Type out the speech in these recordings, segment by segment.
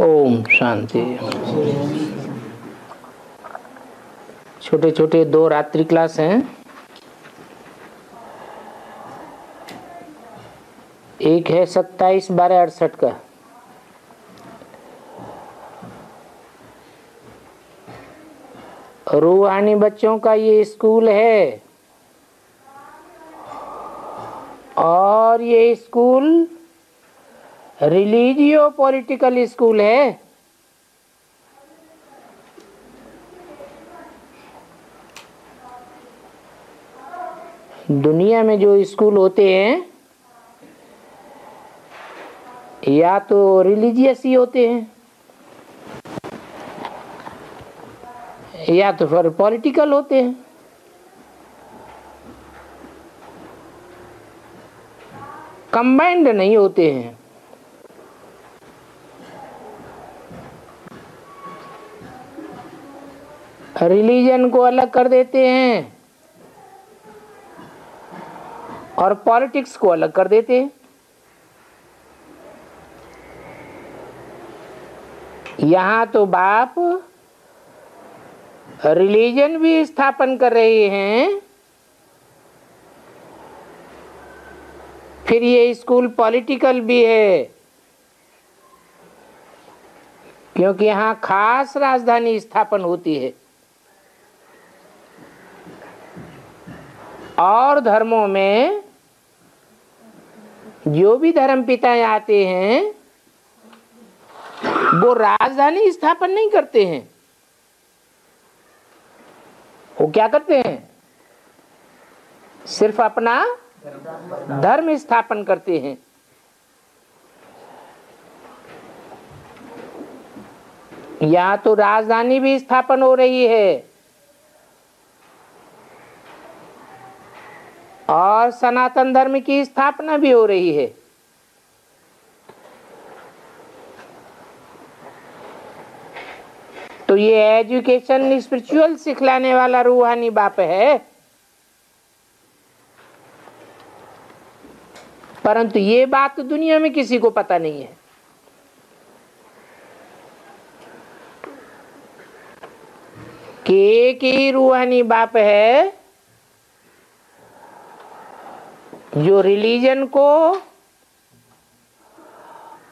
ओम शांति। छोटे छोटे 2 रात्रि क्लास हैं। एक है 27/12/68 का, रूहानी बच्चों का ये स्कूल है और ये स्कूल रिलीजियो पॉलिटिकल स्कूल है। दुनिया में जो स्कूल होते हैं या तो रिलीजियस ही होते हैं या तो फिर पॉलिटिकल होते हैं। कंबाइंड नहीं होते हैं। रिलीजन को अलग कर देते हैं और पॉलिटिक्स को अलग कर देते हैं। यहाँ तो बाप रिलीजन भी स्थापन कर रहे हैं, फिर ये स्कूल पॉलिटिकल भी है, क्योंकि यहाँ खास राजधानी स्थापन होती है और धर्मों में जो भी धर्म पिताएं आते हैं वो राजधानी स्थापन नहीं करते हैं। वो क्या करते हैं? सिर्फ अपना धर्म स्थापन करते हैं। यहाँ तो राजधानी भी स्थापन हो रही है और सनातन धर्म की स्थापना भी हो रही है। तो ये एजुकेशन स्पिरिचुअल सिखलाने वाला रूहानी बाप है, परंतु ये बात दुनिया में किसी को पता नहीं है कि एक ही रूहानी बाप है जो रिलीजन को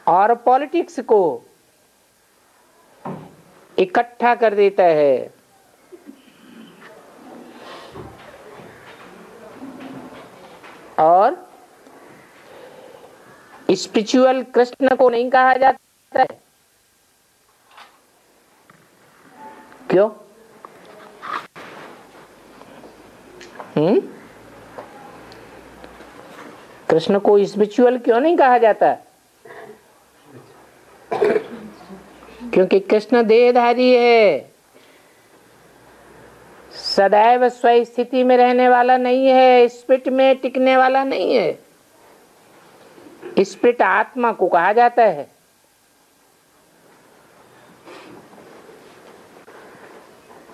और पॉलिटिक्स को इकट्ठा कर देता है। और स्पिरिचुअल कृष्ण को नहीं कहा जाता है। क्यों? कृष्ण को स्पिरिचुअल क्यों नहीं कहा जाता? क्योंकि कृष्ण देहधारी है, सदैव स्व स्थिति में रहने वाला नहीं है, स्पिरिट में टिकने वाला नहीं है। स्पिरिट आत्मा को कहा जाता है।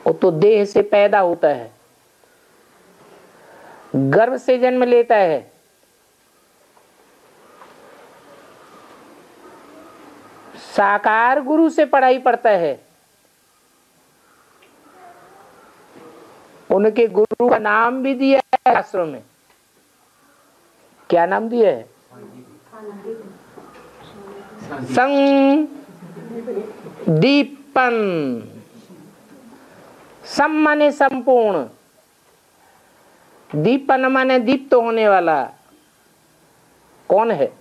वो तो देह से पैदा होता है, गर्भ से जन्म लेता है, साकार गुरु से पढ़ाई पढ़ता है। उनके गुरु का नाम भी दिया है शास्त्रों में। क्या नाम दिया है? संदीपन। सम माने संपूर्ण, दीपन माने दीप्त होने वाला। कौन है?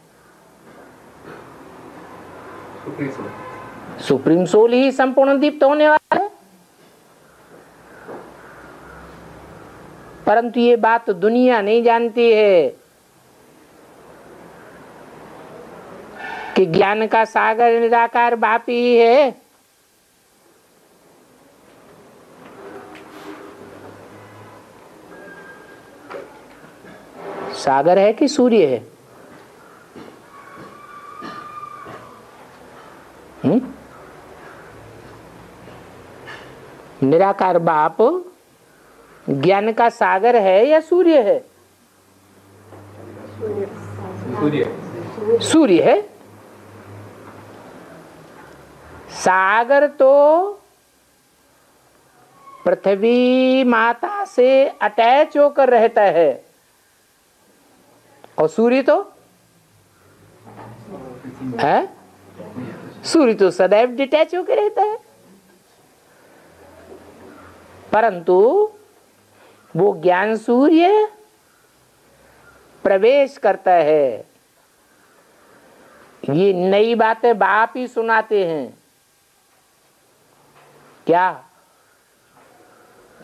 सुप्रीम सोल ही संपूर्ण दीप्त होने वाला है। परंतु ये बात दुनिया नहीं जानती है कि ज्ञान का सागर निराकार बाप ही है। सागर है कि सूर्य है? निराकार बाप ज्ञान का सागर है या सूर्य है? सूर्य है। सागर तो पृथ्वी माता से अटैच होकर रहता है, और सूर्य तो है, सूर्य तो सदैव डिटैच होकर रहता है। परंतु वो ज्ञान सूर्य प्रवेश करता है। ये नई बातें बाप ही सुनाते हैं क्या,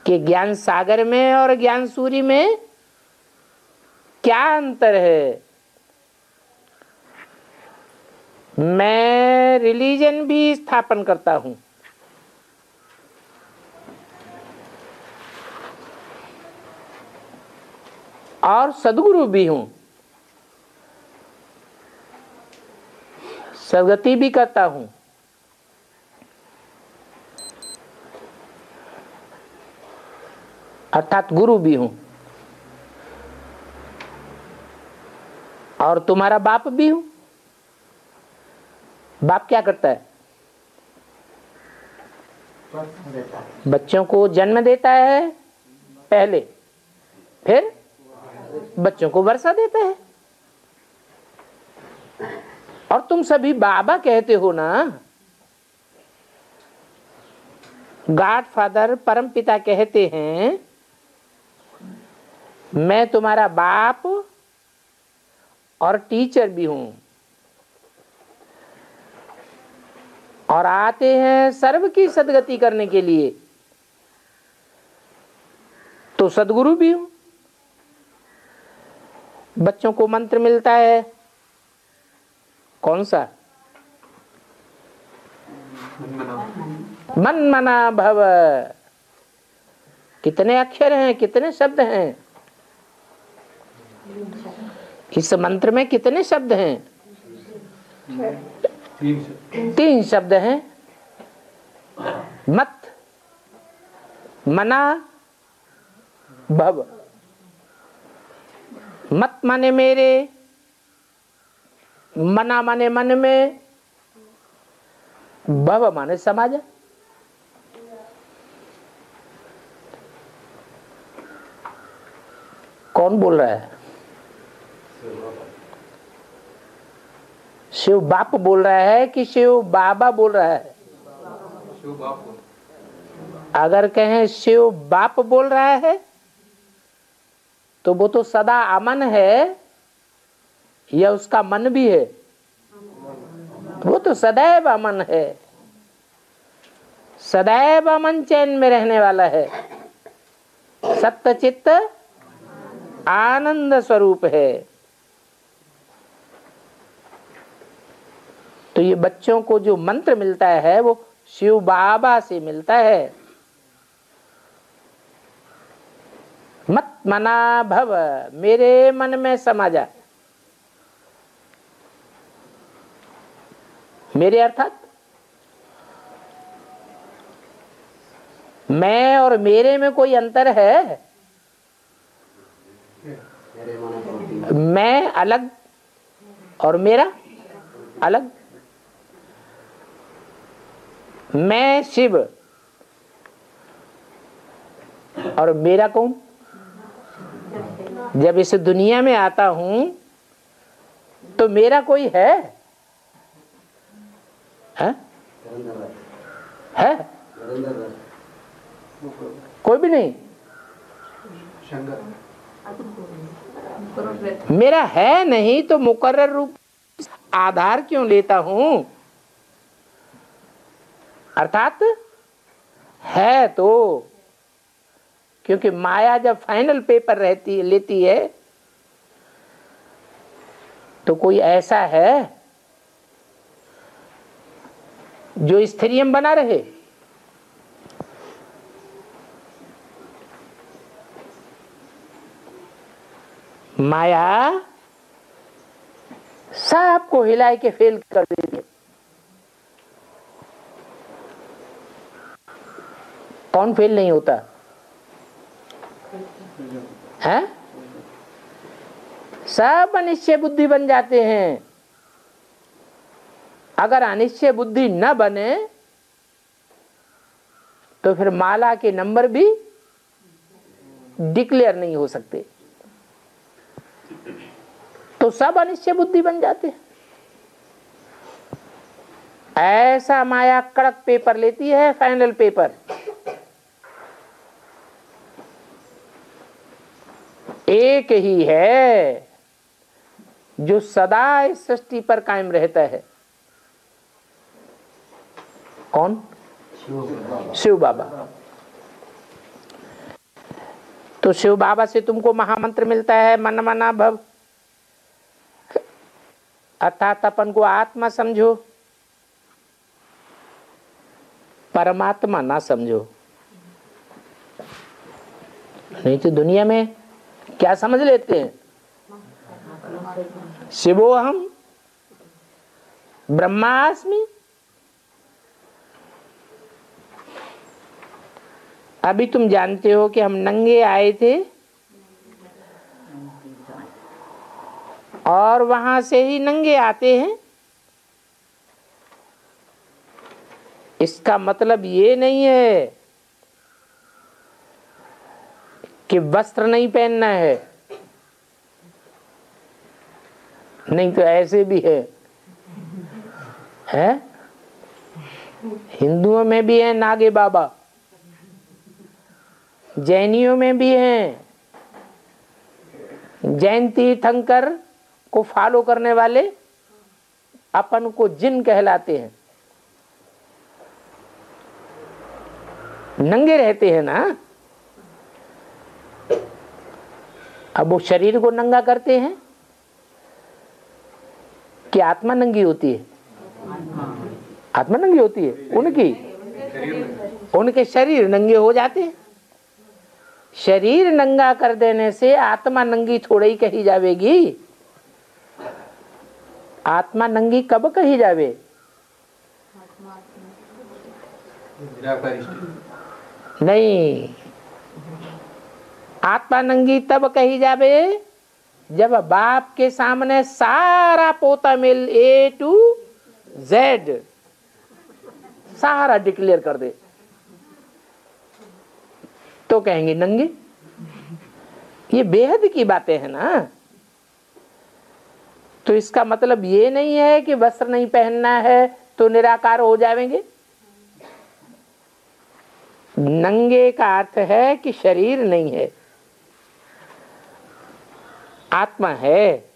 कि ज्ञान सागर में और ज्ञान सूर्य में क्या अंतर है। मैं रिलीजन भी स्थापन करता हूं, और सद्गुरु भी हूं, सदगति भी करता हूं। अर्थात गुरु भी हूं, और तुम्हारा बाप भी हूं। बाप क्या करता है? बच्चों को जन्म देता है पहले, फिर बच्चों को वर्षा देता है। और तुम सभी बाबा कहते हो ना, गॉड फादर परम पिता कहते हैं मैं तुम्हारा बाप और टीचर भी हूं, और आते हैं सर्व की सदगति करने के लिए, तो सदगुरु भी हूं। बच्चों को मंत्र मिलता है, कौन सा? मन मना भव। कितने अक्षर हैं, कितने शब्द हैं इस मंत्र में? कितने शब्द हैं? 3 शब्द हैं। मत, मना, भव। मत माने मेरे, मना माने मन में, भव माने समाज। कौन बोल रहा है? शिव बाप बोल रहा है कि शिव बाबा बोल रहा है? शिव बाप। अगर कहें शिव बाप बोल रहा है तो वो तो सदा अमन है, या उसका मन भी है? वो तो सदैव अमन है, सदैव अमन चैन में रहने वाला है, सत्य चित्त आनंद स्वरूप है। तो ये बच्चों को जो मंत्र मिलता है वो शिव बाबा से मिलता है। मत मना भव, मेरे मन में समा जा। मेरे अर्थात मैं और मेरे में कोई अंतर है? मैं अलग और मेरा अलग। मैं शिव और मेरा कौन? जब इस दुनिया में आता हूं तो मेरा कोई है? है? कोई भी नहीं। मेरा है नहीं तो मुकर्रर रूप आधार क्यों लेता हूं? अर्थात है तो, क्योंकि माया जब फाइनल पेपर लेती है तो कोई ऐसा है जो स्थिरियम बना रहे? माया सबको हिलाए के फेल कर देती है। कौन फेल नहीं होता है? सब अनिश्चय बुद्धि बन जाते हैं। अगर अनिश्चय बुद्धि न बने तो फिर माला के नंबर भी डिक्लेयर नहीं हो सकते, तो सब अनिश्चय बुद्धि बन जाते हैं। ऐसा माया कड़क पेपर लेती है, फाइनल पेपर। एक ही है जो सदा इस सृष्टि पर कायम रहता है। कौन? शिव बाबा। तो शिव बाबा से तुमको महामंत्र मिलता है, मन मना भव, अर्थात अपन को आत्मा समझो, परमात्मा ना समझो। नहीं तो दुनिया में क्या समझ लेते हैं? शिवोहम ब्रह्मास्मि। अभी तुम जानते हो कि हम नंगे आए थे और वहां से ही नंगे आते हैं। इसका मतलब ये नहीं है कि वस्त्र नहीं पहनना है, नहीं तो ऐसे भी है, हिंदुओं में भी है नागे बाबा, जैनियों में भी हैं। जैन तीर्थंकर को फॉलो करने वाले अपन को जिन कहलाते हैं, नंगे रहते हैं ना। अब वो शरीर को नंगा करते हैं कि आत्मा नंगी होती है? आत्मा नंगी होती है उनकी, उनके शरीर नंगे हो जाते हैं। शरीर नंगा कर देने से आत्मा नंगी थोड़ी ही कही जावेगी। आत्मा नंगी कब कही जावे? नहीं, आत्मा नंगी तब कही जावे जब बाप के सामने सारा पोता मिल A to Z सारा डिक्लेयर कर दे तो कहेंगे नंगे। ये बेहद की बातें हैं ना। तो इसका मतलब ये नहीं है कि वस्त्र नहीं पहनना है तो निराकार हो जाएंगे। नंगे का अर्थ है कि शरीर नहीं है, आत्मा है।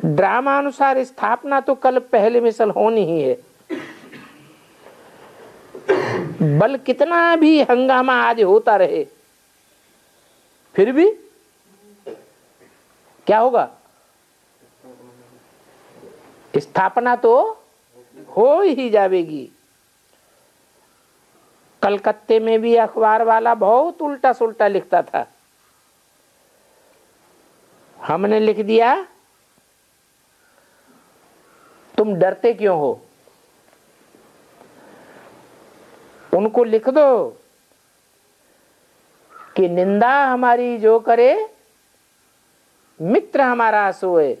ड्रामा अनुसार स्थापना तो कल पहले मिसल होनी ही है। बल कितना भी हंगामा आज होता रहे फिर भी क्या होगा? स्थापना तो हो ही जाएगी। कलकत्ते में भी अखबार वाला बहुत उल्टा सुल्टा लिखता था, हमने लिख दिया तुम डरते क्यों हो? उनको लिख दो कि निंदा हमारी जो करे मित्र हमारा सोए,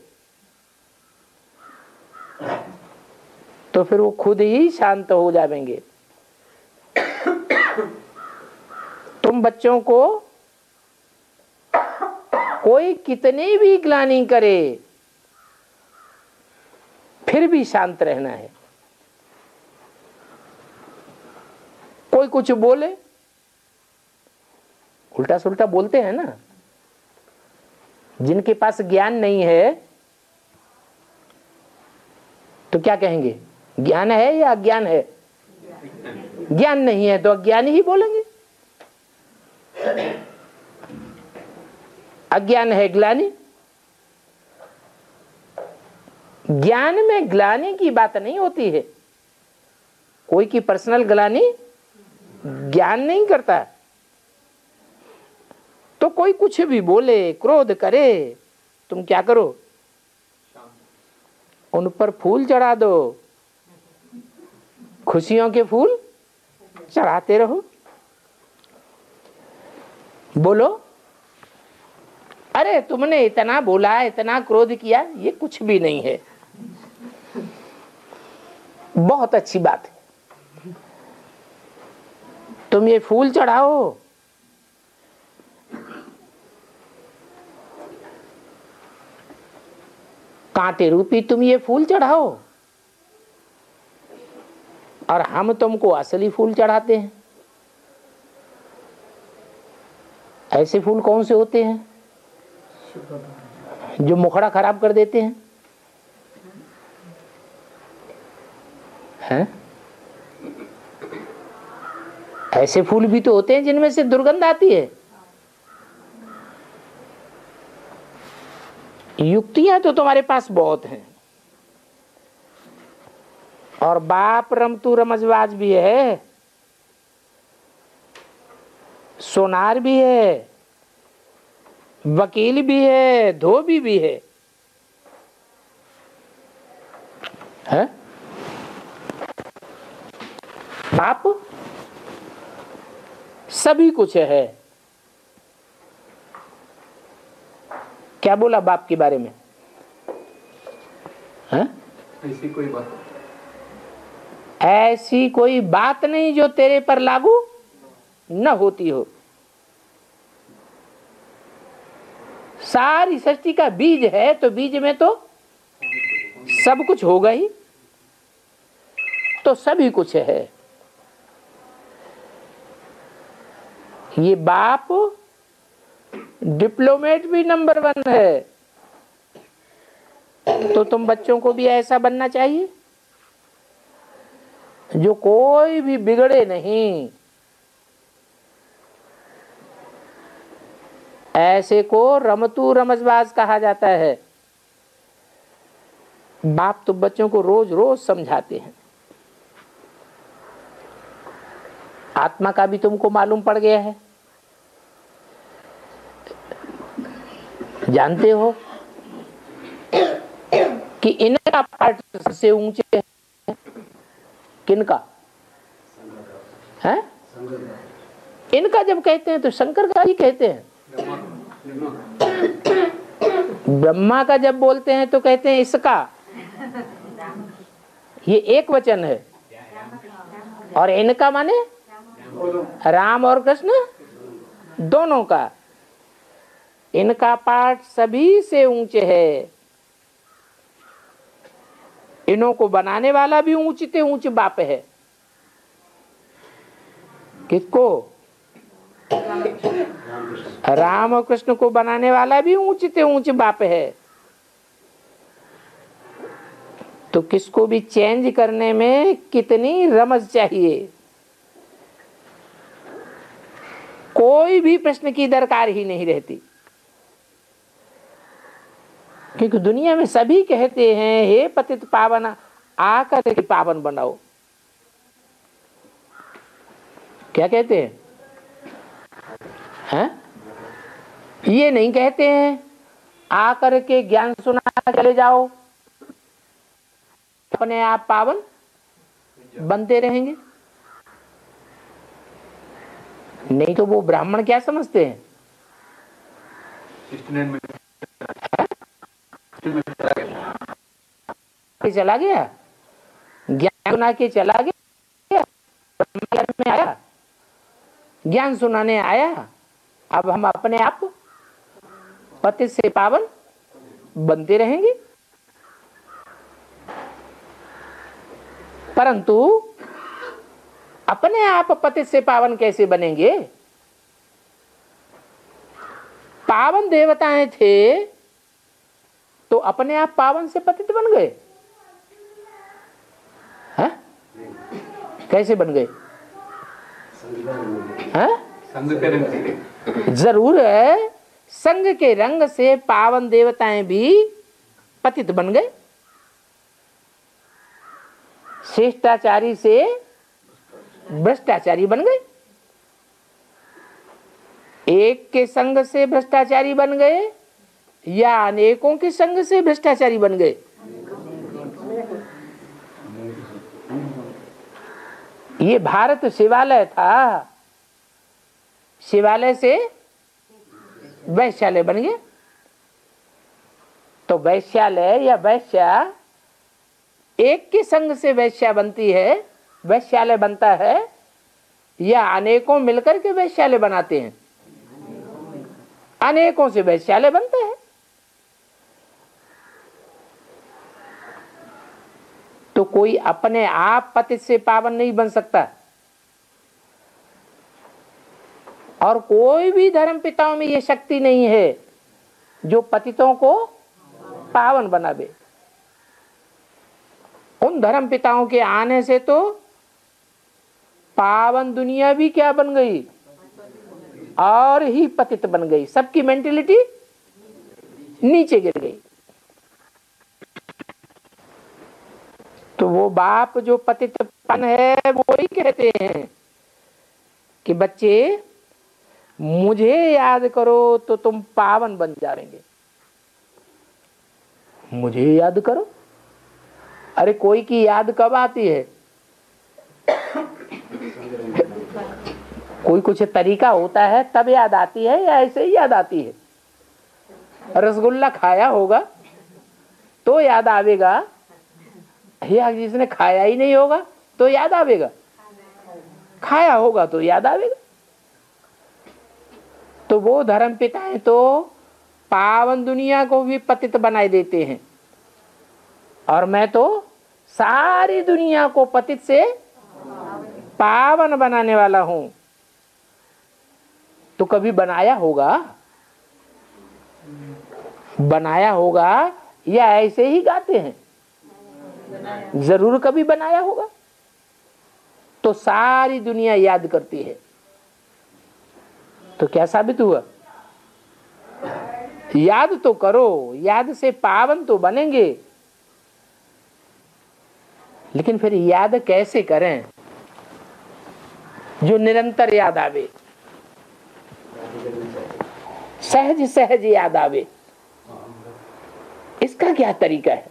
तो फिर वो खुद ही शांत हो जाएंगे। तुम बच्चों को कोई कितनी भी ग्लानि करे फिर भी शांत रहना है। कोई कुछ बोले, उल्टा सुल्टा बोलते हैं ना, जिनके पास ज्ञान नहीं है तो क्या कहेंगे? ज्ञान है या अज्ञान है? ज्ञान नहीं है तो अज्ञान ही बोलेंगे। अज्ञान है ग्लानि। ज्ञान में ग्लानि की बात नहीं होती है। कोई की पर्सनल ग्लानि ज्ञान नहीं करता। तो कोई कुछ भी बोले, क्रोध करे, तुम क्या करो? उन पर फूल चढ़ा दो, खुशियों के फूल चढ़ाते रहो। बोलो अरे तुमने इतना बोला, इतना क्रोध किया, ये कुछ भी नहीं है, बहुत अच्छी बात है। तुम ये फूल चढ़ाओ, कांटे रूपी तुम ये फूल चढ़ाओ, और हम तुमको असली फूल चढ़ाते हैं। ऐसे फूल कौन से होते हैं? जो मुखड़ा खराब कर देते हैं, हैं? ऐसे फूल भी तो होते हैं जिनमें से दुर्गंध आती है। युक्तियां तो तुम्हारे पास बहुत हैं, और बाप रमतू रमजबाज भी है, सोनार भी है, वकील भी है, धोबी भी है, है? बाप सभी कुछ है। क्या बोला बाप के बारे में? है? ऐसी कोई बात, ऐसी कोई बात नहीं जो तेरे पर लागू न होती हो। सारी सृष्टि का बीज है, तो बीज में तो सब कुछ होगा ही, तो सभी कुछ है। ये बाप डिप्लोमेट भी नंबर 1 है, तो तुम बच्चों को भी ऐसा बनना चाहिए जो कोई भी बिगड़े नहीं। ऐसे को रमतू रमजबाज कहा जाता है। बाप तो बच्चों को रोज रोज समझाते हैं। आत्मा का भी तुमको मालूम पड़ गया है, जानते हो कि इनका पार्ट सबसे ऊंचे है। किनका है? इनका जब कहते हैं तो शंकर का ही कहते हैं। ब्रह्मा का जब बोलते हैं तो कहते हैं इसका। ये एक वचन है, और इनका माने राम और कृष्ण दोनों का। इनका पाठ सभी से ऊंचे है। इन्हों को बनाने वाला भी ऊंचते ऊंच बाप है। किसको? राम और कृष्ण को बनाने वाला भी ऊंचते ऊंच बाप है। तो किसको भी चेंज करने में कितनी रमज चाहिए। कोई भी प्रश्न की दरकार ही नहीं रहती, क्योंकि दुनिया में सभी कहते हैं हे पतित पावन आकर के पावन बनाओ। क्या कहते हैं? हैं? ये नहीं कहते हैं आकर के ज्ञान सुना चले जाओ, अपने आप पावन बनते रहेंगे। नहीं तो वो ब्राह्मण क्या समझते हैं? चला गया, ज्ञान सुना के चला गया, ज्ञान में आया, ज्ञान सुनाने आया। अब हम अपने आप पतित से पावन बनते रहेंगे। परंतु अपने आप पतित से पावन कैसे बनेंगे? पावन देवताएं थे तो अपने आप पावन से पतित बन गए। हैं? कैसे बन गए? संग के रंग से। जरूर है, संग के रंग से पावन देवताएं भी पतित बन गए। शिष्टाचारी से भ्रष्टाचारी बन गए। एक के संग से भ्रष्टाचारी बन गए या अनेकों के संग से भ्रष्टाचारी बन गए? ये भारत शिवालय था, शिवालय से वैश्यालय बन गया। तो वैश्यालय या वैश्या, एक के संग से वैश्या बनती है, वैश्यालय बनता है, या अनेकों मिलकर के वैश्यालय बनाते हैं? अनेकों से वैश्यालय बनते हैं। तो कोई अपने आप पतित से पावन नहीं बन सकता, और कोई भी धर्म पिताओं में ये शक्ति नहीं है जो पतितों को पावन बनावे। उन धर्म पिताओं के आने से तो पावन दुनिया भी क्या बन गई, और ही पतित बन गई। सबकी मेंटेलिटी नीचे गिर गई। तो वो बाप जो पतितपन है वो ही कहते हैं कि बच्चे मुझे याद करो तो तुम पावन बन जाएंगे। मुझे याद करो, अरे कोई की याद कब आती है? कोई कुछ तरीका होता है तब याद आती है, या ऐसे ही याद आती है? रसगुल्ला खाया होगा तो याद आवेगा, या जिसने खाया ही नहीं होगा तो याद आवेगा? खाया होगा तो याद आवेगा। तो वो धर्म पिताएं तो पावन दुनिया को भी पतित बनाए देते हैं, और मैं तो सारी दुनिया को पतित से पावन बनाने वाला हूं। तो कभी बनाया होगा? बनाया होगा या ऐसे ही गाते हैं? जरूर कभी बनाया होगा। तो सारी दुनिया याद करती है। तो क्या साबित हुआ? याद तो करो, याद से पावन तो बनेंगे, लेकिन फिर याद कैसे करें जो निरंतर याद आवे, सहज सहज याद आवे? इसका क्या तरीका है?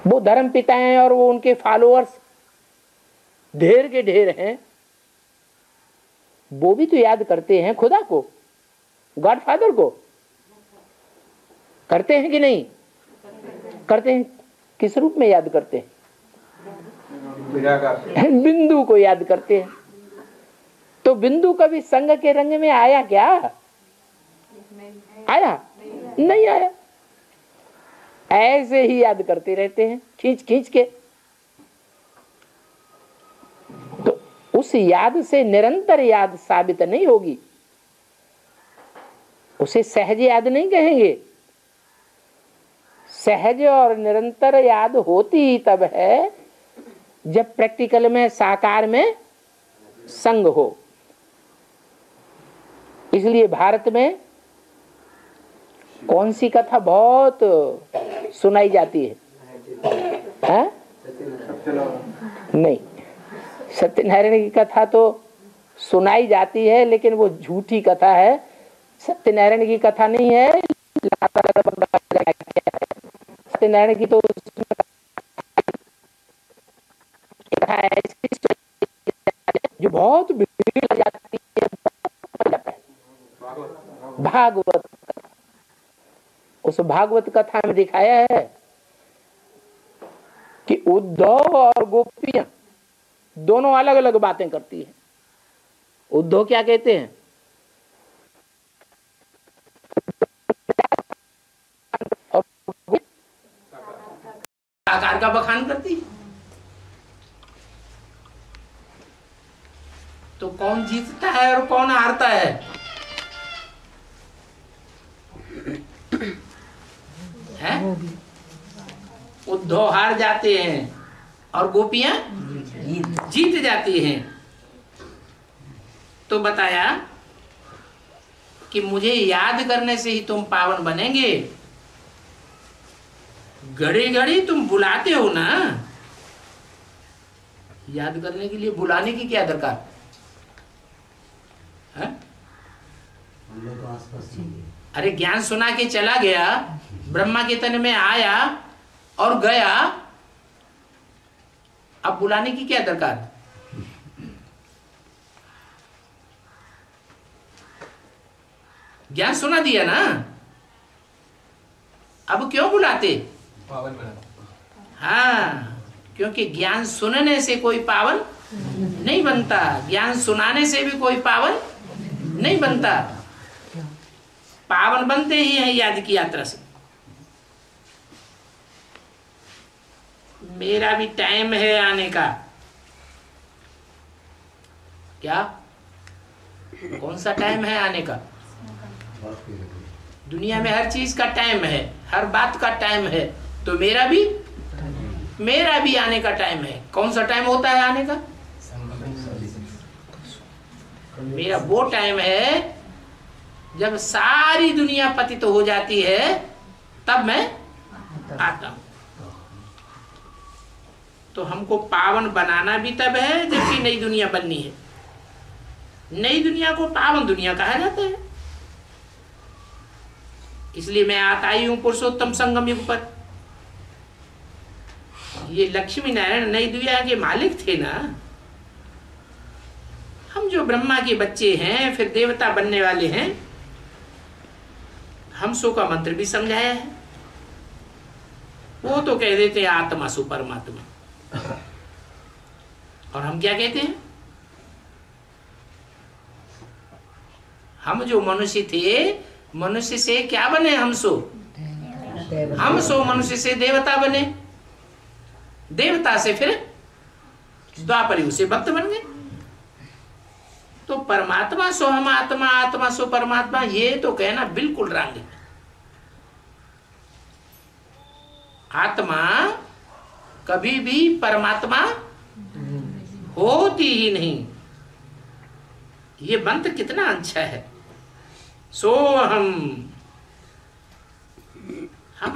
वो धर्म पिता हैं और वो उनके फॉलोअर्स ढेर के ढेर हैं, वो भी तो याद करते हैं खुदा को, गॉड फादर को। करते हैं कि नहीं करते हैं? किस रूप में याद करते हैं? बिंदु को याद करते हैं। तो बिंदु कभी संग के रंग में आया क्या? आया? नहीं आया। ऐसे ही याद करते रहते हैं, खींच खींच के। तो उस याद से निरंतर याद साबित नहीं होगी, उसे सहज याद नहीं कहेंगे। सहज और निरंतर याद होती ही तब है जब प्रैक्टिकल में, साकार में संग हो। इसलिए भारत में कौन सी कथा बहुत सुनाई जाती है? नहीं, सत्यनारायण की कथा तो सुनाई जाती है, लेकिन वो झूठी कथा है। सत्यनारायण की कथा नहीं है। सत्यनारायण की तो जो बहुत भीड़ लग जाती है, भागवत। उस भागवत कथा में दिखाया है कि उद्धव और गोपियां दोनों अलग अलग बातें करती हैं। उद्धव क्या कहते हैं? और साकार का बखान करती है। तो कौन जीतता है और कौन हारता है? उद्धव हार जाते हैं और गोपियां जीत जाती हैं। तो बताया कि मुझे याद करने से ही तुम पावन बनेंगे। घड़ी घड़ी तुम बुलाते हो ना, याद करने के लिए बुलाने की क्या दरकार है? अरे ज्ञान सुना के चला गया, ब्रह्मा के तन में आया और गया, अब बुलाने की क्या दरकार? ज्ञान सुना दिया ना, अब क्यों बुलाते? पावन बना। हाँ, क्योंकि ज्ञान सुनने से कोई पावन नहीं बनता। ज्ञान सुनाने से भी कोई पावन नहीं बनता। पावन बनते ही हैं याद की यात्रा से। मेरा भी टाइम है आने का। क्या? कौन सा टाइम है आने का? दुनिया में हर चीज का टाइम है, हर बात का टाइम है, तो मेरा भी आने का टाइम है। कौन सा टाइम होता है आने का? मेरा वो टाइम है जब सारी दुनिया पतित हो जाती है, तब मैं आता हूं। तो हमको पावन बनाना भी तब है जबकि नई दुनिया बननी है। नई दुनिया को पावन दुनिया कहा जाता है। इसलिए मैं आता ही हूं पुरुषोत्तम संगम युग पर। ये लक्ष्मी नारायण नई दुनिया के मालिक थे ना। हम जो ब्रह्मा के बच्चे हैं, फिर देवता बनने वाले हैं, हम सो का मंत्र भी समझाया है। वो तो कह देते हैं आत्मा सो परमात्मा, और हम क्या कहते हैं? हम जो मनुष्य थे, मनुष्य से क्या बने? हम सो मनुष्य से देवता बने, देवता से फिर द्वापर युग से भक्त बन गए। तो परमात्मा सो हम आत्मा, आत्मा सो परमात्मा, ये तो कहना बिल्कुल रंग है। आत्मा कभी भी परमात्मा होती ही नहीं। ये मंत्र कितना अच्छा है। सो हम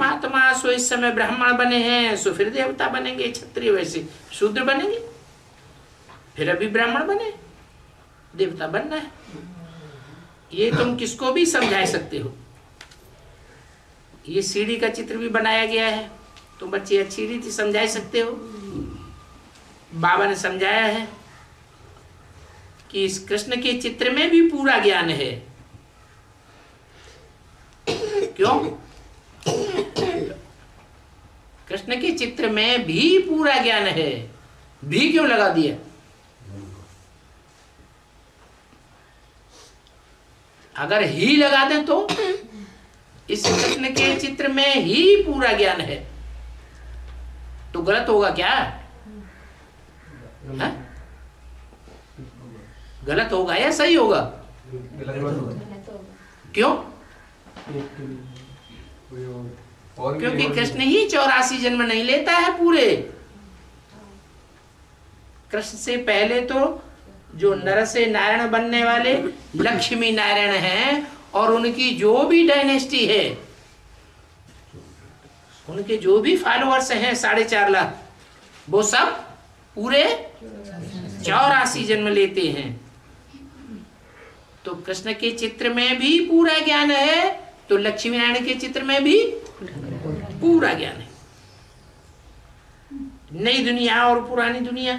आत्मा सो इस समय ब्राह्मण बने हैं, सो फिर देवता बनेंगे, क्षत्रिय वैसे शूद्र बनेंगे, फिर अभी ब्राह्मण बने, देवता बनना है। ये तुम किसको भी समझा सकते हो। ये सीढ़ी का चित्र भी बनाया गया है, तुम बच्चे अच्छी रीति समझा सकते हो। बाबा ने समझाया है कि इस कृष्ण के चित्र में भी पूरा ज्ञान है। क्यों? कृष्ण के चित्र में भी पूरा ज्ञान है। भी क्यों लगा दिया? अगर ही लगा दें तो इस कृष्ण के चित्र में ही पूरा ज्ञान है, तो गलत होगा क्या? है? गलत होगा या सही होगा? क्यों? क्योंकि कृष्ण ही 84 जन्म नहीं लेता है पूरे। कृष्ण से पहले तो जो नर से नारायण बनने वाले लक्ष्मी नारायण हैं, और उनकी जो भी डायनेस्टी है, उनके जो भी फॉलोअर्स हैं 4.5 लाख, वो सब पूरे 84 जन्म लेते हैं। तो कृष्ण के चित्र में भी पूरा ज्ञान है, तो लक्ष्मी नारायण के चित्र में भी पूरा ज्ञान है। नई दुनिया और पुरानी दुनिया,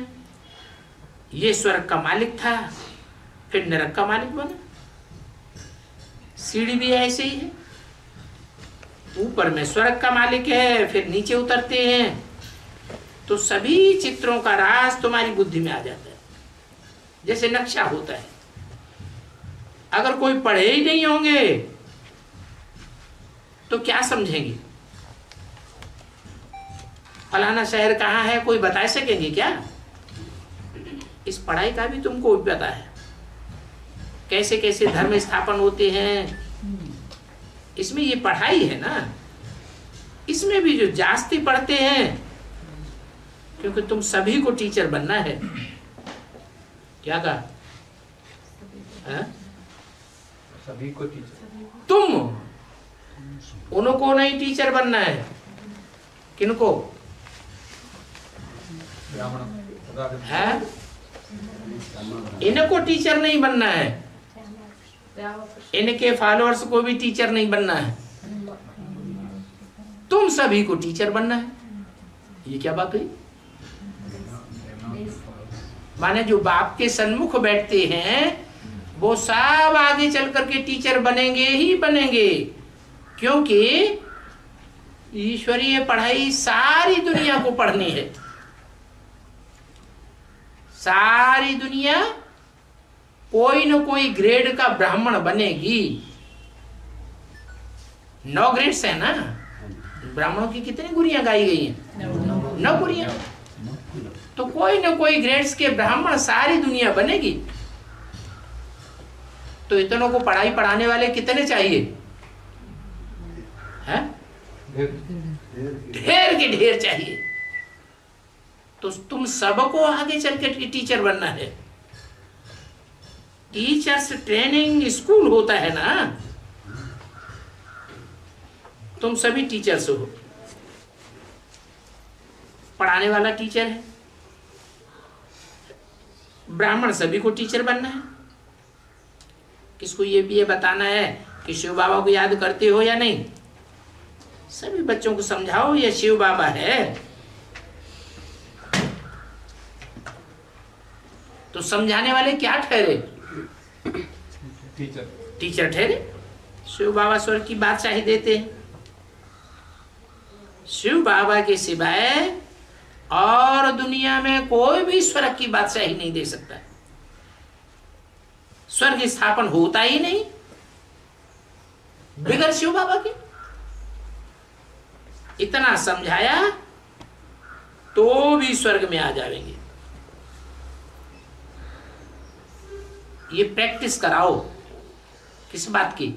ये स्वर्ग का मालिक था, फिर नरक का मालिक बना। सीढ़ी भी ऐसे ही है, ऊपर में स्वर्ग का मालिक है, फिर नीचे उतरते हैं, तो सभी चित्रों का राज तुम्हारी बुद्धि में आ जाता है, जैसे नक्शा होता है। अगर कोई पढ़े ही नहीं होंगे तो क्या समझेंगे? फलाना शहर कहाँ है कोई बता सकेंगे क्या? इस पढ़ाई का भी तुमको पता है, कैसे कैसे धर्म स्थापन होते हैं। इसमें ये पढ़ाई है ना, इसमें भी जो जास्ती पढ़ते हैं, क्योंकि तुम सभी को टीचर बनना है। क्या कहा? सभी को टीचर, तुम उनको नहीं टीचर बनना है। किनको है? इनको टीचर नहीं बनना है, इनके फॉलोअर्स को भी टीचर नहीं बनना है, तुम सभी को टीचर बनना है। ये क्या बात हुई? माने जो बाप के सन्मुख बैठते हैं वो सब आगे चल करके टीचर बनेंगे ही बनेंगे, क्योंकि ईश्वरीय पढ़ाई सारी दुनिया को पढ़नी है। सारी दुनिया कोई न कोई ग्रेड का ब्राह्मण बनेगी। 9 ग्रेड्स है ना, ब्राह्मणों की कितनी गुरियां गाई गई हैं? 9 गुरियां। तो कोई न कोई ग्रेड्स के ब्राह्मण सारी दुनिया बनेगी। तो इतनों को पढ़ाई पढ़ाने वाले कितने चाहिए? हैं? ढेर के ढेर चाहिए। तो तुम सबको आगे चल के टीचर बनना है। टीचर्स ट्रेनिंग स्कूल होता है ना, तुम सभी टीचर्स हो। पढ़ाने वाला टीचर है, ब्राह्मण सभी को टीचर बनना है। किसको ये बताना है कि शिव बाबा को याद करते हो या नहीं? सभी बच्चों को समझाओ ये शिव बाबा है। तो समझाने वाले क्या ठहरे? टीचर ठहरे। शिव बाबा स्वर्ग की बादशाही देते हैं। शिव बाबा के सिवाय और दुनिया में कोई भी स्वर्ग की बादशाही नहीं दे सकता। स्वर्ग स्थापन होता ही नहीं बगैर शिव बाबा के। इतना समझाया तो भी स्वर्ग में आ जाएंगे। ये प्रैक्टिस कराओ। किस बात की?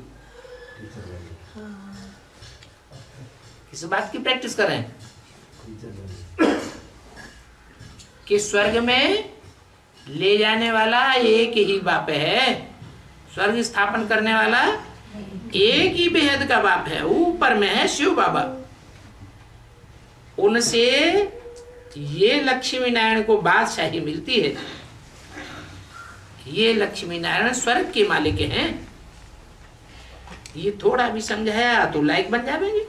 किस बात की प्रैक्टिस करें? कि स्वर्ग में ले जाने वाला एक ही बाप है। स्वर्ग स्थापन करने वाला एक ही बेहद का बाप है। ऊपर में है शिव बाबा। उनसे ये लक्ष्मी नारायण को बादशाही मिलती है। ये लक्ष्मी नारायण स्वर्ग के मालिक हैं। ये थोड़ा भी समझाया तो लायक बन जाएंगे।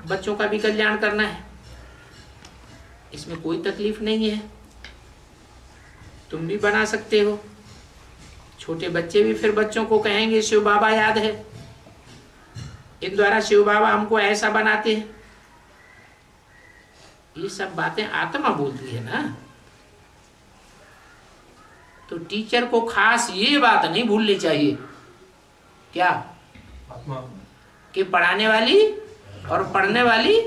बच्चों का भी कल्याण करना है, इसमें कोई तकलीफ नहीं है। तुम भी बना सकते हो। छोटे बच्चे भी फिर बच्चों को कहेंगे शिव बाबा याद है, इन द्वारा शिव बाबा हमको ऐसा बनाते हैं। ये सब बातें आत्मा बोलती है ना। तो टीचर को खास ये बात नहीं भूलनी चाहिए, क्या? आत्मा। कि पढ़ाने वाली और पढ़ने वाली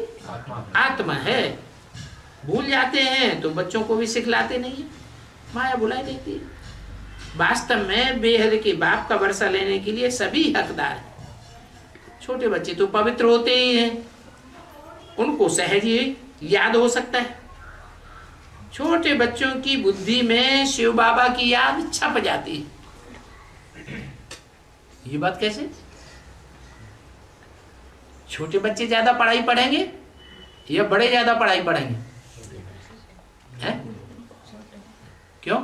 आत्मा है। भूल जाते हैं तो बच्चों को भी सिखलाते नहीं है, माया बुलाई देती है। वास्तव में बेहद के बाप का वर्षा लेने के लिए सभी हकदार हैं। छोटे बच्चे तो पवित्र होते ही हैं, उनको सहज ही याद हो सकता है। छोटे बच्चों की बुद्धि में शिव बाबा की याद छप जाती है। ये बात कैसे? छोटे बच्चे ज्यादा पढ़ाई पढ़ेंगे या बड़े ज्यादा पढ़ाई पढ़ेंगे? हैं? क्यों?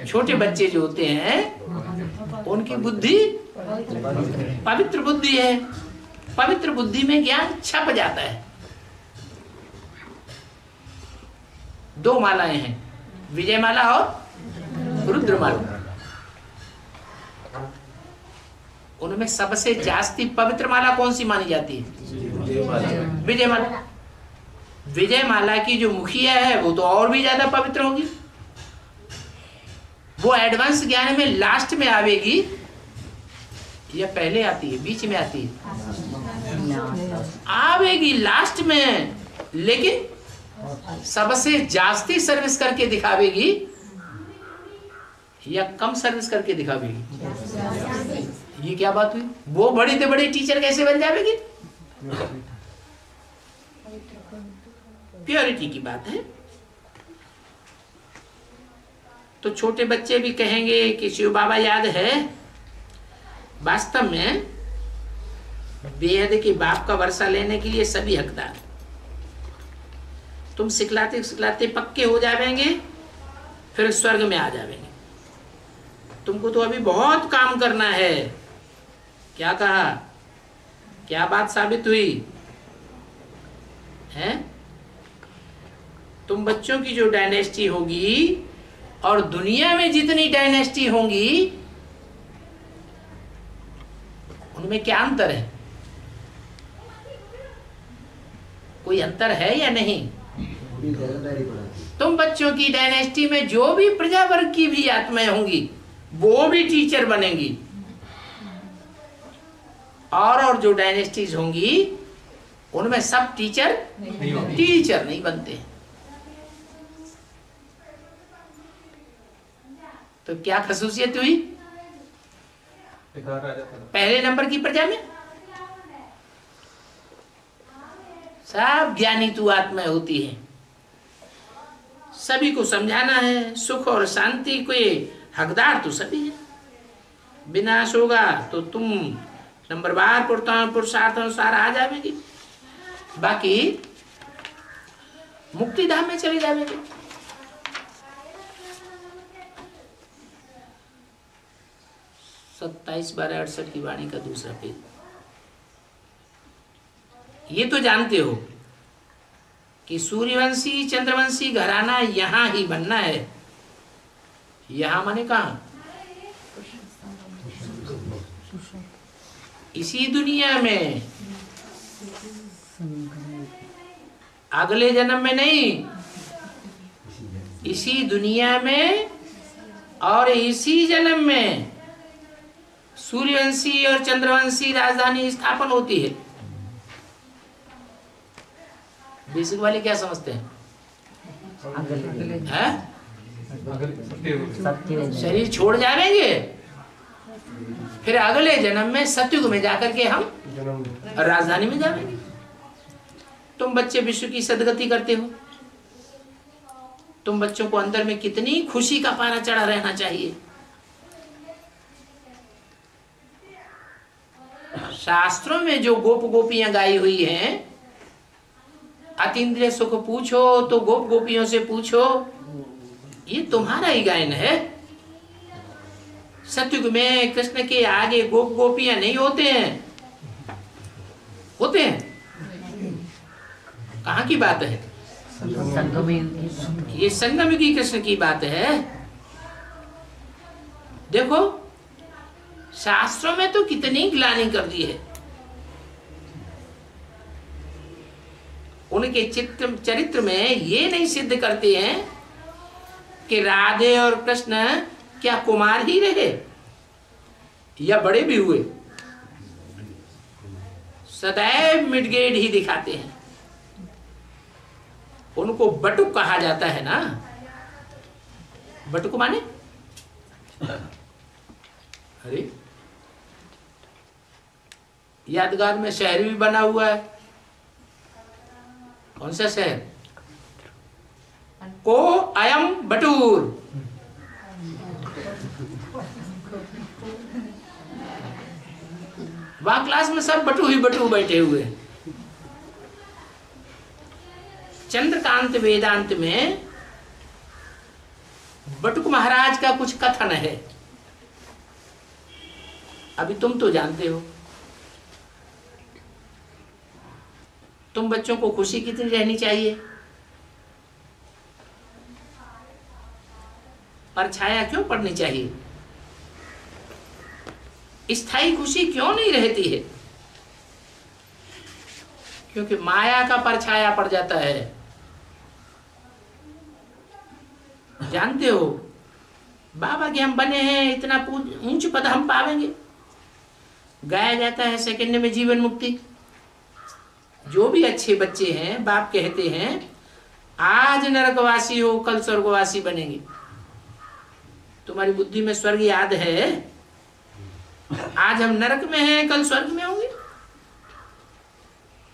छोटे बच्चे जो होते हैं उनकी बुद्धि पवित्र बुद्धि है। पवित्र बुद्धि में ज्ञान छप जाता है। 2 मालाएं हैं, विजय माला और रुद्र माला। उनमें सबसे जास्ती पवित्र माला कौन सी मानी जाती है? विजय माला। विजय माला की जो मुखिया है वो तो और भी ज्यादा पवित्र होगी। वो एडवांस ज्ञान में लास्ट में आवेगी या पहले आती है? बीच में आती है? आवेगी लास्ट में, लेकिन सबसे जास्ती सर्विस करके दिखावेगी या कम सर्विस करके दिखावेगी? ये क्या बात हुई? वो बड़ी से बड़ी टीचर कैसे बन जाएगी? प्योरिटी की बात है। तो छोटे बच्चे भी कहेंगे कि शिव बाबा याद है। वास्तव में बेहद के बाप का वर्षा लेने के लिए सभी हकदार। तुम सिखलाते सिखलाते पक्के हो जाएंगे, फिर स्वर्ग में आ जाएंगे। तुमको तो अभी बहुत काम करना है। क्या कहा? क्या बात साबित हुई है? तुम बच्चों की जो डायनेस्टी होगी और दुनिया में जितनी डायनेस्टी होंगी उनमें क्या अंतर है? कोई अंतर है या नहीं? तुम बच्चों की डायनेस्टी में जो भी प्रजा वर्ग की भी आत्माएं होंगी वो भी टीचर बनेंगी, और जो डायनेस्टीज होंगी उनमें सब टीचर नहीं बनते। तो क्या खसूसियत हुई पहले नंबर की प्रजा में? सब ज्ञानी तू आत्मा होती है, सभी को समझाना है, सुख और शांति के हकदार तो सभी है। विनाश होगा तो तुम नंबरवार पुरुषार्थ अनुसार आ जाएगी, बाकी मुक्ति धाम में चले जाएंगे। सत्ताईस 12/68 की वाणी का दूसरा पेज। ये तो जानते हो कि सूर्यवंशी चंद्रवंशी घराना यहां ही बनना है। यहां माने कहा? इसी दुनिया में, अगले जन्म में नहीं, इसी दुनिया में और इसी जन्म में सूर्यवंशी और चंद्रवंशी राजधानी स्थापन होती है। बेसिक वाले क्या समझते हैं? शरीर छोड़ जाएंगे, फिर अगले जन्म में सतयुग में जाकर के हम राजधानी में जाएंगे। तुम बच्चे विश्व की सदगति करते हो, तुम बच्चों को अंदर में कितनी खुशी का पारा चढ़ा रहना चाहिए। शास्त्रों में जो गोप गोपियां गाई हुई हैं, अतीन्द्रिय सुख पूछो तो गोप गोपियों से पूछो, ये तुम्हारा ही गायन है। सतयुग में कृष्ण के आगे गोप गोपियां नहीं होते हैं, होते हैं? कहाँ की बात है? ये संगम की कृष्ण की बात है। देखो शास्त्रों में तो कितनी ग्लानि कर दी है। उनके चरित्र में ये नहीं सिद्ध करते हैं कि राधे और कृष्ण क्या कुमार ही रहे या बड़े भी हुए, सदैव मिडगेड ही दिखाते हैं। उनको बटुक कहा जाता है ना। बटुक माने अरे यादगार में शहर भी बना हुआ है। कौन सा शहर? को अयम बटूर। वहां क्लास में सब बटू ही बटू बैठे हुए। चंद्रकांत वेदांत में बटुक महाराज का कुछ कथन है, अभी तुम तो जानते हो। तुम बच्चों को खुशी कितनी रहनी चाहिए? परछाया क्यों पड़नी चाहिए? स्थायी खुशी क्यों नहीं रहती है? क्योंकि माया का परछाया पड़ जाता है। जानते हो बाबा के हम बने हैं, इतना ऊंच पद हम पावेंगे। गाया जाता है सेकंड में जीवन मुक्ति। जो भी अच्छे बच्चे हैं बाप कहते हैं आज नरकवासी हो कल स्वर्गवासी बनेंगे। तुम्हारी बुद्धि में स्वर्ग याद है? आज हम नरक में हैं, कल स्वर्ग में होंगे।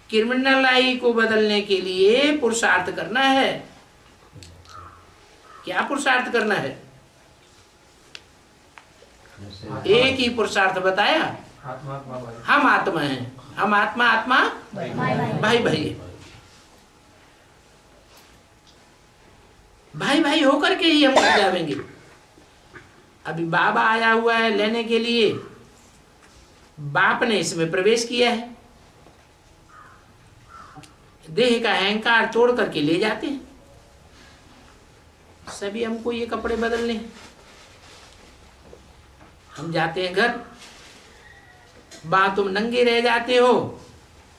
क्रिमिनल आई को बदलने के लिए पुरुषार्थ करना है। क्या पुरुषार्थ करना है? एक ही पुरुषार्थ बताया, हम आत्मा हैं। हम आत्मा आत्मा भाई भाई भाई भाई होकर के ही हम जाएंगे। अभी बाबा आया हुआ है लेने के लिए, बाप ने इसमें प्रवेश किया है। देह का अहंकार तोड़ करके ले जाते हैं। सभी हमको ये कपड़े बदलने हैं। हम जाते हैं घर, तुम नंगे रह जाते हो,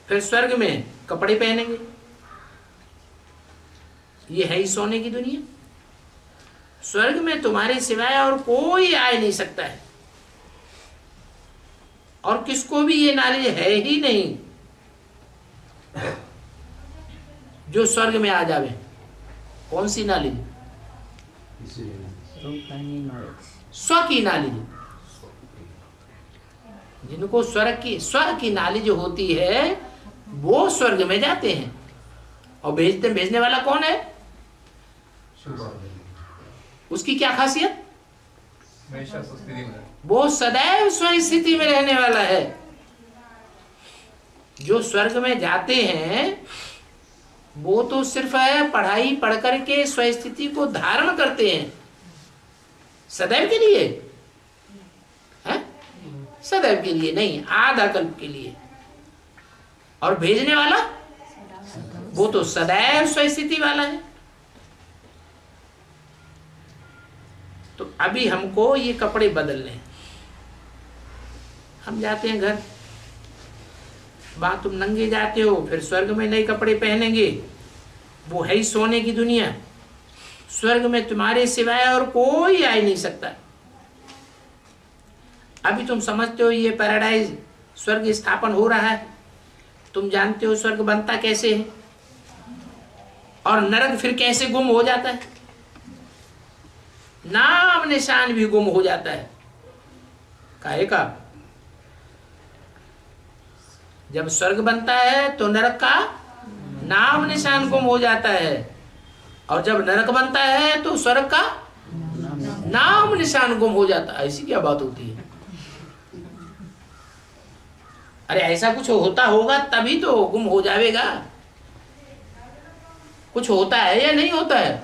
फिर स्वर्ग में कपड़े पहनेंगे। ये है ही सोने की दुनिया। स्वर्ग में तुम्हारे सिवाय और कोई आ नहीं सकता है, और किसको भी ये नॉलेज है ही नहीं जो स्वर्ग में आ जावे। कौन सी नॉलेज? स्व की नॉलेज। जिनको स्व की नॉलेज होती है वो स्वर्ग में जाते हैं। और भेजने वाला कौन है? उसकी क्या खासियत? वो सदैव स्व स्थिति में रहने वाला है। जो स्वर्ग में जाते हैं वो तो सिर्फ है पढ़ाई पढ़ करके स्व स्थिति को धारण करते हैं सदैव के लिए, है? सदैव के लिए नहीं, आधा कल्प के लिए। और भेजने वाला वो तो सदैव स्व स्थिति वाला है। तो अभी हमको ये कपड़े बदलने हैं। हम जाते हैं घर, बात तुम नंगे जाते हो, फिर स्वर्ग में नए कपड़े पहनेंगे। वो है ही सोने की दुनिया। स्वर्ग में तुम्हारे सिवाय और कोई आ ही नहीं सकता। अभी तुम समझते हो ये पैराडाइज स्वर्ग स्थापन हो रहा है, तुम जानते हो स्वर्ग बनता कैसे है और नरक फिर कैसे गुम हो जाता है। नाम निशान भी गुम हो जाता है। काहे का? जब स्वर्ग बनता है तो नरक का नाम निशान गुम हो जाता है, और जब नरक बनता है तो स्वर्ग का नाम निशान गुम हो जाता है। ऐसी क्या बात होती है? अरे ऐसा कुछ होता होगा तभी तो गुम हो जाएगा। कुछ होता है या नहीं होता है?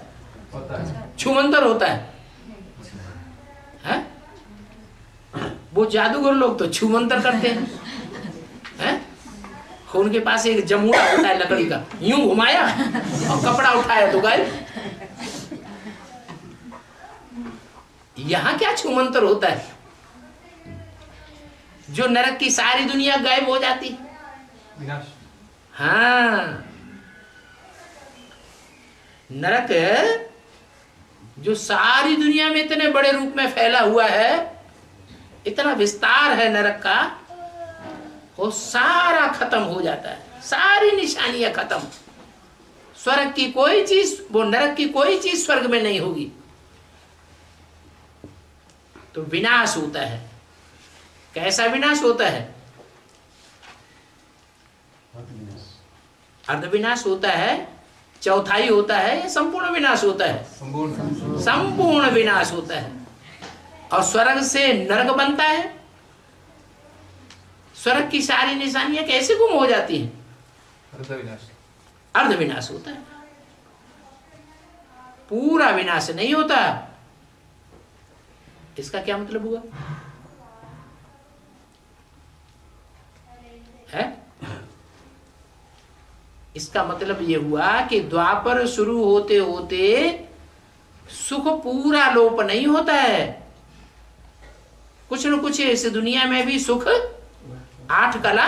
होता है। छुमंतर होता है, है? वो जादूगर लोग तो छुमंतर करते हैं, हैं? उनके पास एक जमूरा होता है लकड़ी का, यूं घुमाया और कपड़ा उठाया तो गायब। यहां क्या छुमंतर होता है? जो नरक की सारी दुनिया गायब हो जाती। विनाश। हाँ, नरक जो सारी दुनिया में इतने बड़े रूप में फैला हुआ है, इतना विस्तार है नरक का, वो सारा खत्म हो जाता है। सारी निशानियां खत्म। स्वर्ग की कोई चीज, वो नरक की कोई चीज स्वर्ग में नहीं होगी। तो विनाश होता है। कैसा विनाश होता है? अर्ध विनाश होता है, चौथाई होता है, या संपूर्ण विनाश होता है? संपूर्ण विनाश होता है। और स्वर्ग से नरक बनता है। स्वर्ग की सारी निशानियां कैसे गुम हो जाती हैं? अर्ध विनाश होता है, पूरा विनाश नहीं होता। इसका क्या मतलब हुआ है? इसका मतलब यह हुआ कि द्वापर शुरू होते होते सुख पूरा लोप नहीं होता है। कुछ न कुछ इस दुनिया में भी सुख 8 कला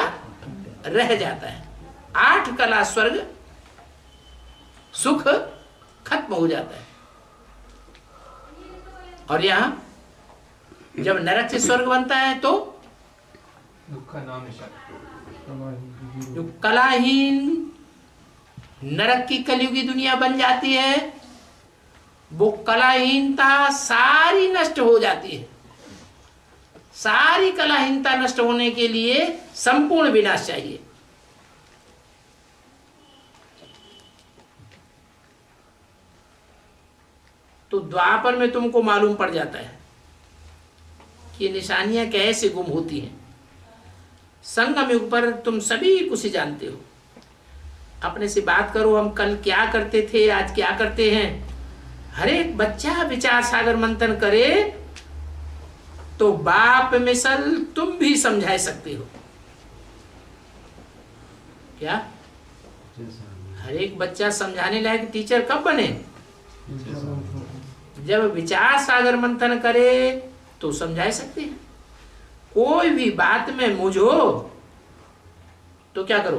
रह जाता है। 8 कला स्वर्ग सुख खत्म हो जाता है। और यहां जब नरक से स्वर्ग बनता है तो दुख का नाम निशान। जो कलाहीन नरक की कलयुगी दुनिया बन जाती है, वो कलाहीनता सारी नष्ट हो जाती है। सारी कलाहीनता नष्ट होने के लिए संपूर्ण विनाश चाहिए। तो द्वापर में तुमको मालूम पड़ जाता है कि ये निशानियां कैसे गुम होती हैं। संगम युग पर तुम सभी कुछ जानते हो। अपने से बात करो, हम कल क्या करते थे, आज क्या करते हैं। हर एक बच्चा विचार सागर मंथन करे तो बाप मिसल तुम भी समझा सकते हो। क्या हर एक बच्चा समझाने लायक टीचर कब बने? जब विचार सागर मंथन करे तो समझा सकते हैं। कोई भी बात में मुझो तो क्या करो,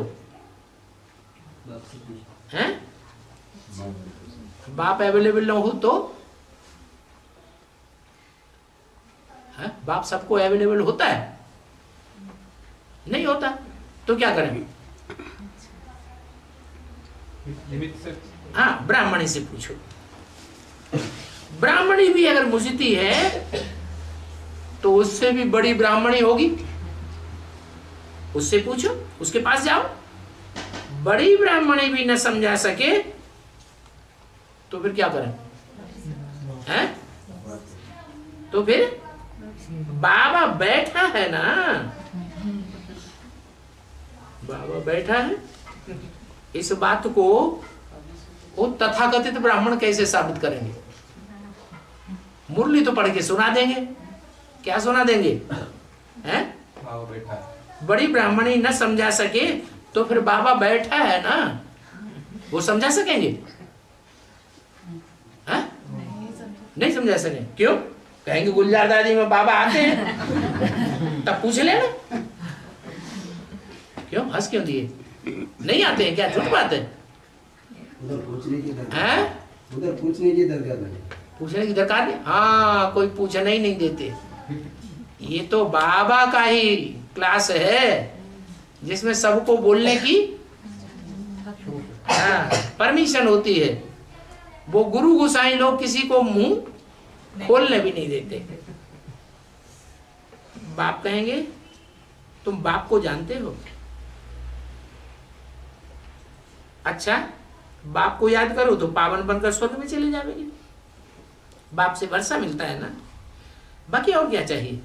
हैं? बाप अवेलेबल न हो तो है? बाप सबको अवेलेबल होता है? नहीं होता। तो क्या करें? लिमिट से हाँ, ब्राह्मणी से पूछो। ब्राह्मणी भी अगर मुझती है तो उससे भी बड़ी ब्राह्मणी होगी, उससे पूछो, उसके पास जाओ। बड़ी ब्राह्मणी भी न समझा सके तो फिर क्या करें? हैं? तो फिर बाबा बैठा है ना, बाबा बैठा है। इस बात को वो तथाकथित ब्राह्मण कैसे साबित करेंगे? मुरली तो पढ़ के सुना देंगे। क्या सुना देंगे? हैं? बाबा बैठा है। बड़ी ब्राह्मणी न समझा सके तो फिर बाबा बैठा है ना, वो समझा सकेंगे? हैं? नहीं समझा सकेंगे। क्यों? कहेंगे गुलजार दादी में बाबा आते हैं, तब पूछ लेना। क्यों हंस क्यों दिए? नहीं आते हैं क्या? झूठ बात है। उधर पूछने की दरकार हैं? उधर पूछने की दरकार नहीं। पूछने की दरकार नहीं। हाँ, कोई पूछना ही नहीं देते। ये तो बाबा का ही क्लास है जिसमें सबको बोलने की परमिशन होती है। वो गुरु गोसाई लोग किसी को मुंह खोलने भी नहीं देते। बाप कहेंगे तुम बाप को जानते हो? अच्छा, बाप को याद करो तो पावन बनकर स्वर्ग में चले जाओगे। बाप से वर्षा मिलता है ना, बाकी और क्या चाहिए?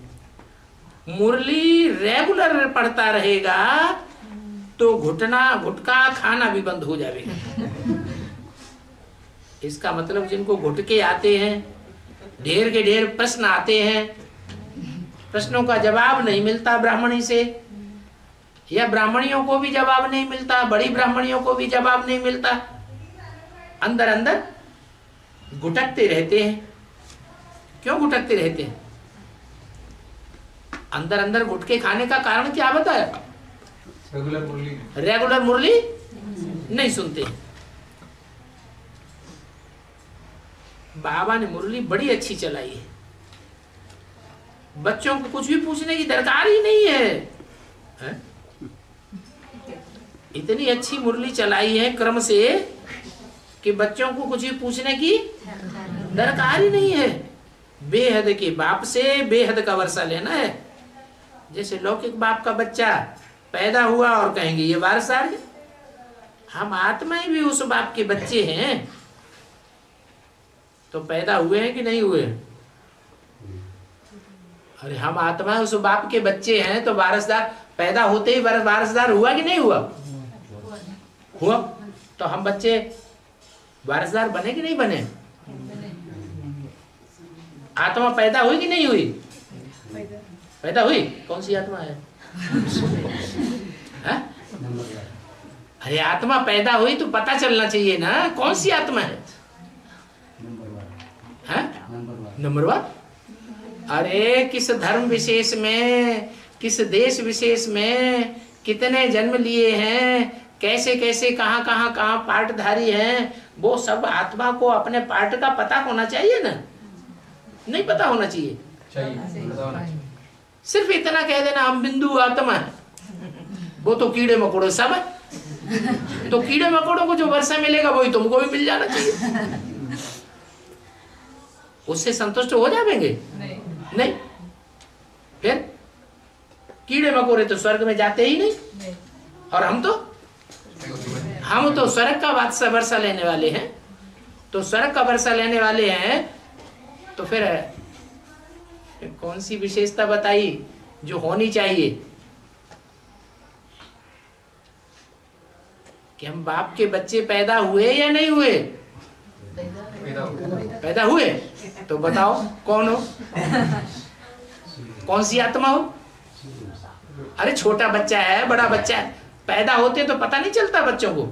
मुरली रेगुलर पढ़ता रहेगा तो गुटका खाना भी बंद हो जाएगा। इसका मतलब जिनको गुटके आते हैं, ढेर के ढेर प्रश्न आते हैं, प्रश्नों का जवाब नहीं मिलता ब्राह्मणी से, या ब्राह्मणियों को भी जवाब नहीं मिलता, बड़ी ब्राह्मणियों को भी जवाब नहीं मिलता, अंदर अंदर गुटकते रहते हैं। क्यों गुटकते रहते हैं? अंदर अंदर गुटके खाने का कारण क्या बताया? रेगुलर मुरली नहीं सुनते हैं। बाबा ने मुरली बड़ी अच्छी चलाई है, बच्चों को कुछ भी पूछने की दरकार ही नहीं है। इतनी अच्छी मुरली चलाई है क्रम से कि बच्चों को कुछ भी पूछने की दरकार ही नहीं है। बेहद के बाप से बेहद का वर्षा लेना है। जैसे लौकिक बाप का बच्चा पैदा हुआ और कहेंगे ये वारसार है। हम आत्माएं भी उस बाप के बच्चे हैं, तो पैदा हुए हैं कि नहीं हुए? अरे हम आत्मा उस बाप के बच्चे हैं तो वारसदार, पैदा होते ही वारसदार हुआ कि नहीं हुआ? हुआ। तो हम बच्चे वारसदार बने कि नहीं बने? आत्मा पैदा हुई कि नहीं हुई? पैदा हुई। कौन सी आत्मा है? अरे आत्मा पैदा हुई तो पता चलना चाहिए ना कौन सी आत्मा है। Number one. अरे किस धर्म विशेष में, किस देश विशेष में कितने जन्म लिए हैं, कैसे कैसे कहाँ पार्टधारी हैं, वो सब आत्मा को अपने पार्ट का पता होना चाहिए ना? नहीं पता होना चाहिए। सिर्फ इतना कह देना हम बिंदु आत्मा है, वो तो कीड़े मकोड़े सब है। तो कीड़े मकोड़ों को जो वर्षा मिलेगा वही तुमको भी मिल जाना चाहिए। उससे संतुष्ट हो जाएंगे? नहीं। फिर कीड़े मकोड़े तो स्वर्ग में जाते ही नहीं, और हम तो स्वर्ग का वर्षा लेने वाले हैं। तो स्वर्ग का वर्षा लेने वाले हैं तो फिर कौन सी विशेषता बताई जो होनी चाहिए कि हम बाप के बच्चे पैदा हुए या नहीं हुए? पैदा हुए। तो बताओ कौन हो, कौन सी आत्मा हो? अरे छोटा बच्चा है, बड़ा बच्चा है, पैदा होते तो पता नहीं चलता बच्चों को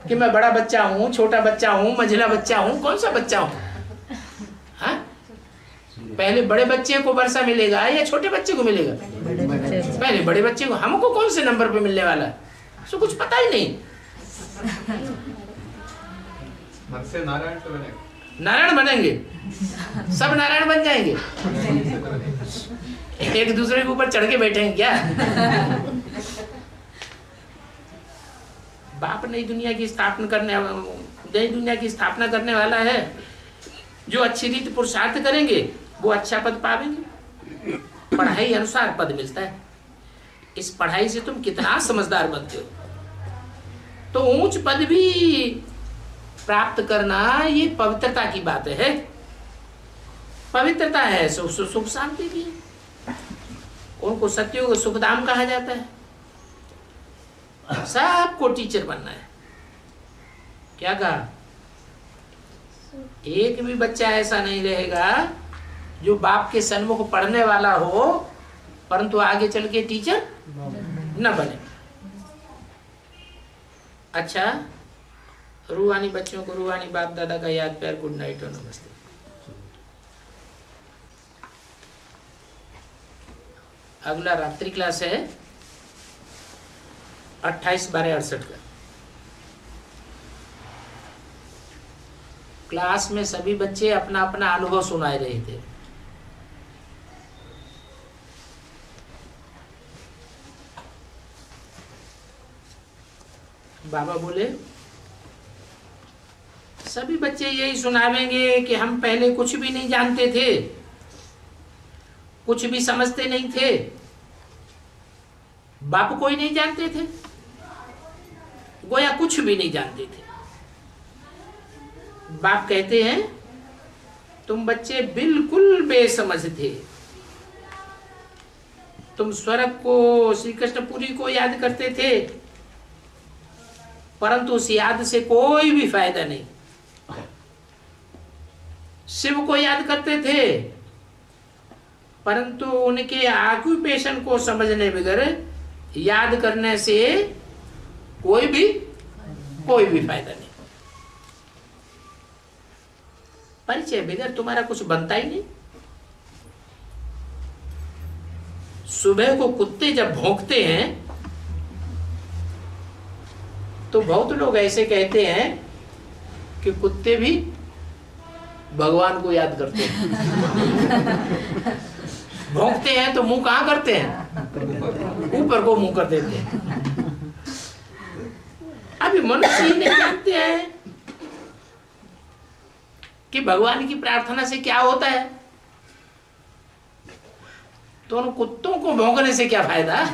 कि मैं बड़ा बच्चा हूँ, छोटा बच्चा हूँ, मंझला बच्चा हूँ, कौन सा बच्चा हूँ? हाँ? पहले बड़े बच्चे को वर्षा मिलेगा या छोटे बच्चे को मिलेगा? पहले बड़े बच्चे को। हमको कौन से नंबर पे मिलने वाला है? उसको कुछ पता ही नहीं। हर से नारायण से बनेगा। नारायण बनेंगे, सब नारायण बन जाएंगे। एक दूसरे के ऊपर चढ़ के बैठेंगे क्या? बाप नई दुनिया की स्थापना करने वाला है। जो अच्छी रीति पुरुषार्थ करेंगे वो अच्छा पद पावेंगे। पढ़ाई अनुसार पद मिलता है। इस पढ़ाई से तुम कितना समझदार बनते हो। तो ऊंच पद भी प्राप्त करना ये पवित्रता की बात है। पवित्रता है, सुख शांति की। उनको सत्युग सुखधाम कहा जाता है। सबको टीचर बनना है। क्या कहा? एक भी बच्चा ऐसा नहीं रहेगा जो बाप के सन्मुख पढ़ने वाला हो परंतु आगे चल के टीचर न बने। अच्छा, रूहानी बच्चों को रूहानी बाप दादा का याद प्यार, गुड नाइट और नमस्ते। अगला रात्रि क्लास है 28/12/68 का। क्लास में सभी बच्चे अपना अपना अनुभव सुनाए रहे थे। बाबा बोले सभी बच्चे यही सुनावेंगे कि हम पहले कुछ भी नहीं जानते थे, कुछ भी समझते नहीं थे, बाप को ही नहीं जानते थे, गोया कुछ भी नहीं जानते थे। बाप कहते हैं तुम बच्चे बिल्कुल बेसमझ थे। तुम स्वर्ग को, श्री कृष्णपुरी को याद करते थे परंतु उस याद से कोई भी फायदा नहीं। शिव को याद करते थे परंतु उनके ऑक्यूपेशन को समझने बगैर याद करने से कोई भी फायदा नहीं। परिचय बगैर तुम्हारा कुछ बनता ही नहीं। सुबह को कुत्ते जब भौंकते हैं तो बहुत लोग ऐसे कहते हैं कि कुत्ते भी भगवान को याद करते हैं। भौंकते हैं तो मुंह कहाँ करते हैं? ऊपर को मुंह कर देते हैं। अभी मनुष्य ही नहीं जानते हैं कि भगवान की प्रार्थना से क्या होता है। तो उन कुत्तों को भौंकने से क्या फायदा?